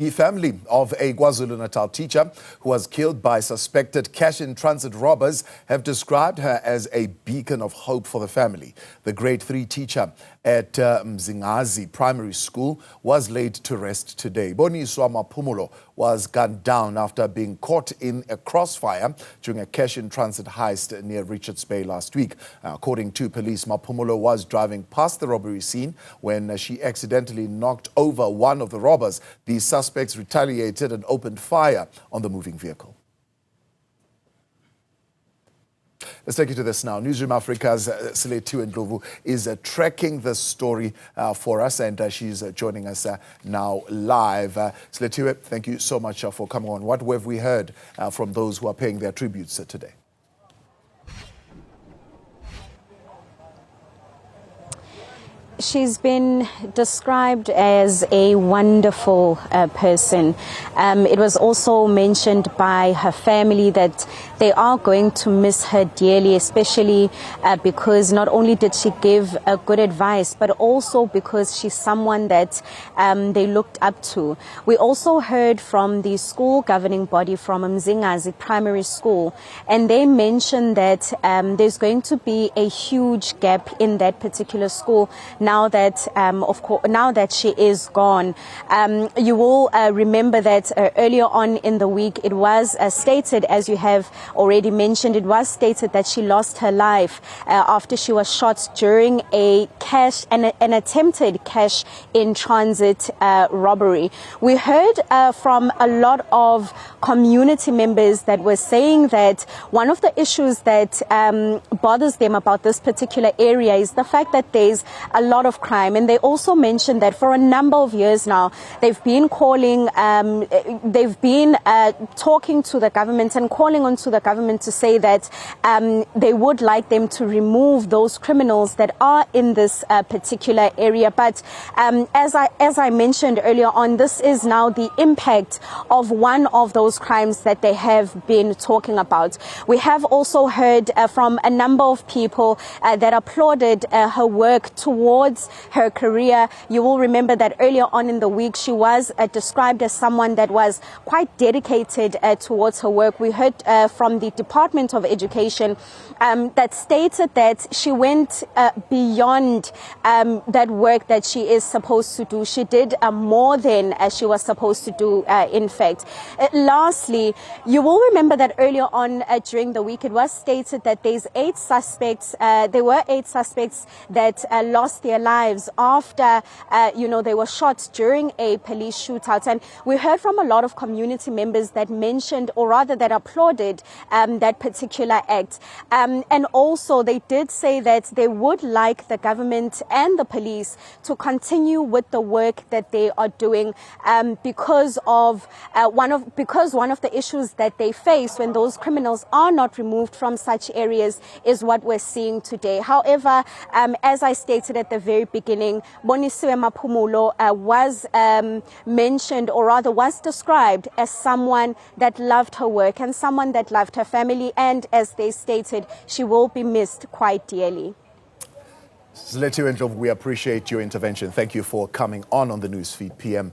The family of a KwaZulu-Natal teacher who was killed by suspected cash-in-transit robbers have described her as a beacon of hope for the family. The grade 3 teacher at Mzingazi Primary School was laid to rest today. Bonisiwe Maphumulo was gunned down after being caught in a crossfire during a cash-in-transit heist near Richards Bay last week. According to police, Maphumulo was driving past the robbery scene when she accidentally knocked over one of the robbers. The suspects retaliated and opened fire on the moving vehicle. Let's take you to this now. Newzroom Afrika's Silethiwe Ndlovu is tracking the story for us, and she's joining us now live. Silethiwe, thank you so much for coming on. What have we heard from those who are paying their tributes today? She's been described as a wonderful person. It was also mentioned by her family that they are going to miss her dearly, especially because not only did she give good advice, but also because she's someone that they looked up to. We also heard from the school governing body from Mzingazi Primary School, and they mentioned that there's going to be a huge gap in that particular school now that, of course, now that she is gone. You will remember that earlier on in the week, it was stated, as you have already mentioned, it was stated that she lost her life after she was shot during an attempted cash in transit robbery. We heard from a lot of community members that were saying that one of the issues that bothers them about this particular area is the fact that there's a lot of crime. And they also mentioned that for a number of years now, they've been calling, talking to the government and calling on to the government to say that they would like them to remove those criminals that are in this particular area. But as I mentioned earlier on, this is now the impact of one of those crimes that they have been talking about. We have also heard from a number of people that applauded her work towards her career. You will remember that earlier on in the week, she was described as someone that was quite dedicated towards her work. We heard from the Department of Education that stated that she went beyond that work that she is supposed to do. She did more than she was supposed to do, in fact. Lastly, you will remember that earlier on during the week, it was stated that there were 8 suspects that lost their lives after, they were shot during a police shootout. And we heard from a lot of community members that mentioned, or rather that applauded that particular act. And also they did say that they would like the government and the police to continue with the work that they are doing because one of the issues that they face when those criminals are not removed from such areas is what we're seeing today. However, as I stated at the very beginning, Bonisiwe Maphumulo was mentioned, or rather was described as someone that loved her work and someone that loved her family, and as they stated, she will be missed quite dearly. Silethiwe Ndlovu, we appreciate your intervention. Thank you for coming on the Newsfeed PM.